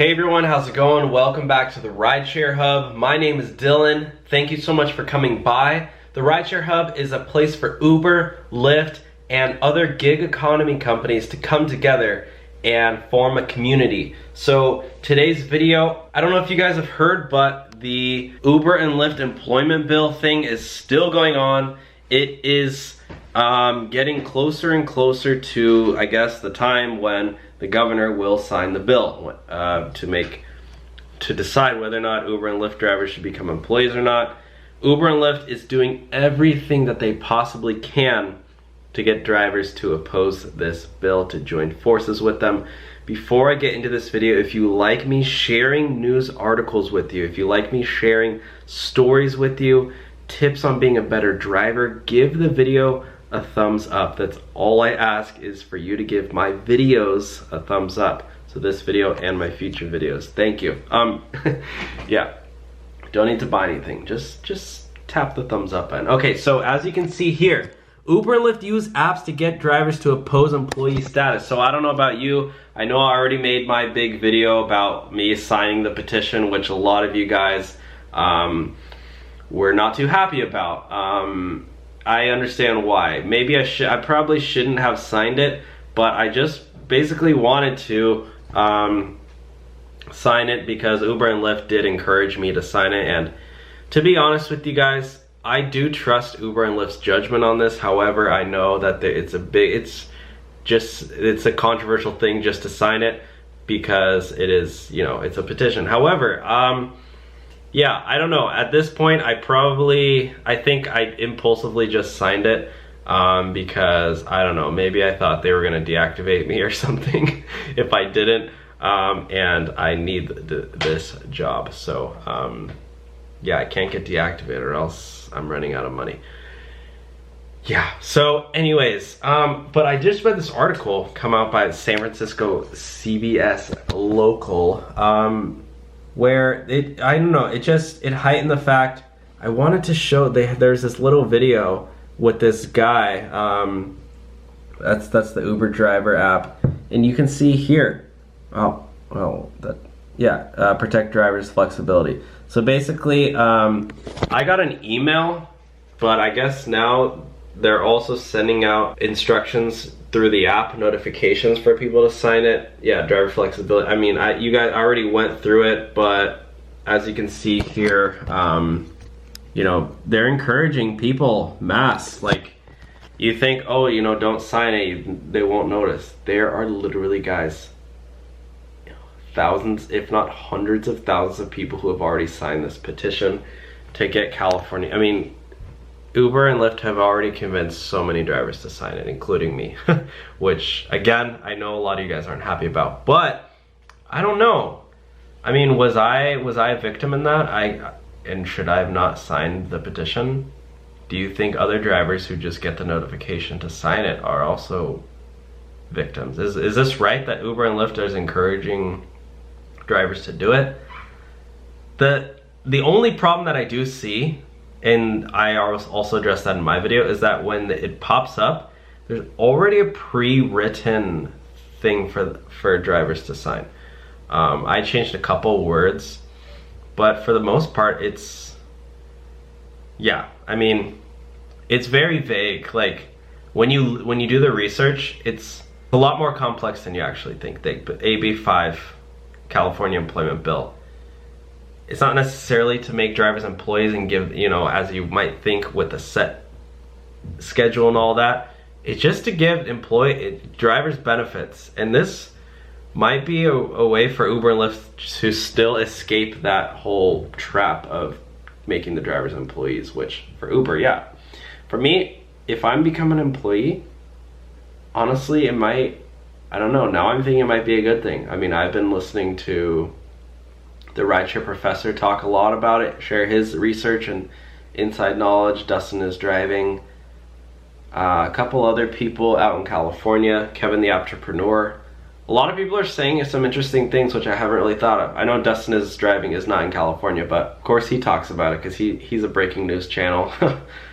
Hey everyone, how's it going? Welcome back to the Rideshare Hub. My name is Dylan. Thank you so much for coming by. The Rideshare Hub is a place for Uber, Lyft, and other gig economy companies to come together and form a community. So today's video, I don't know if you guys have heard, but the Uber and Lyft employment bill thing is still going on. It is getting closer and closer to, I guess, the time when the governor will sign the bill to decide whether or not Uber and Lyft drivers should become employees or not. Uber and Lyft is doing everything that they possibly can to get drivers to oppose this bill, to join forces with them. Before I get into this video, if you like me sharing news articles with you, if you like me sharing stories with you, tips on being a better driver, give the video a thumbs up. That's all I ask, is for you to give my videos a thumbs up. So this video and my future videos. Thank you. Yeah, don't need to buy anything. Just tap the thumbs up button. Okay, so as you can see here, Uber and Lyft use apps to get drivers to oppose employee status. So I don't know about you. I know I already made my big video about me signing the petition, which a lot of you guys were not too happy about. I understand why. Maybe I probably shouldn't have signed it, but I just basically wanted to sign it because Uber and Lyft did encourage me to sign it. And to be honest with you guys, I do trust Uber and Lyft's judgment on this. However, I know that it's a controversial thing just to sign it because it is, you know, it's a petition. However, yeah, I don't know. At this point, I think I impulsively just signed it because, I don't know, maybe I thought they were going to deactivate me or something if I didn't, and I need this job. So, yeah, I can't get deactivated or else I'm running out of money. Yeah, so anyways, but I just read this article come out by San Francisco CBS Local, where I don't know, it heightened the fact. I wanted to show, there's this little video with this guy, that's the Uber driver app, and you can see here, protect drivers' flexibility. So basically, I got an email, but I guess now they're also sending out instructions through the app, notifications for people to sign it. Yeah, driver flexibility. I mean, you guys already went through it, but as you can see here, you know, they're encouraging people mass. Like, you think, oh, you know, don't sign it, they won't notice. There are literally, guys, thousands, if not hundreds of thousands of people who have already signed this petition to get California. I mean, Uber and Lyft have already convinced so many drivers to sign it, including me, which, again, I know a lot of you guys aren't happy about, but I don't know. I mean, was I a victim in that? And should I have not signed the petition? Do you think other drivers who just get the notification to sign it are also victims? Is this right that Uber and Lyft is encouraging drivers to do it? The only problem that I do see, and I also addressed that in my video, is that when it pops up, there's already a pre-written thing for drivers to sign. I changed a couple words, but for the most part, yeah, I mean, it's very vague. Like, when you do the research, it's a lot more complex than you actually think. But AB 5, California employment bill, it's not necessarily to make drivers employees and give, you know, as you might think with a set schedule and all that. It's just to give drivers benefits. And this might be a way for Uber and Lyft to still escape that whole trap of making the drivers employees, which for Uber, yeah. For me, if I'm becoming an employee, honestly, it might, I don't know, now I'm thinking it might be a good thing. I mean, I've been listening to the Rideshare Professor talk a lot about it, share his research and inside knowledge. Dustin is driving. A couple other people out in California, Kevin the Entrepreneur. A lot of people are saying some interesting things which I haven't really thought of. I know Dustin is driving is not in California, but of course he talks about it because he's a breaking news channel.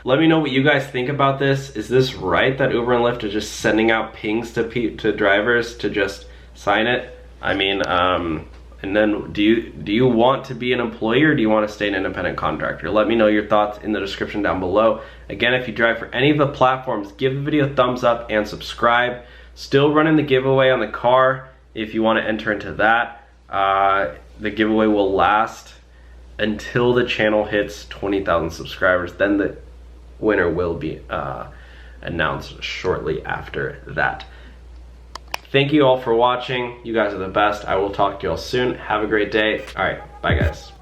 Let me know what you guys think about this. Is this right that Uber and Lyft are just sending out pings to drivers to just sign it? I mean, And then do you want to be an employee or do you want to stay an independent contractor? Let me know your thoughts in the description down below. Again, if you drive for any of the platforms, give the video a thumbs up and subscribe. Still running the giveaway on the car if you want to enter into that. The giveaway will last until the channel hits 20,000 subscribers. Then the winner will be announced shortly after that. Thank you all for watching. You guys are the best. I will talk to you all soon. Have a great day. All right, bye guys.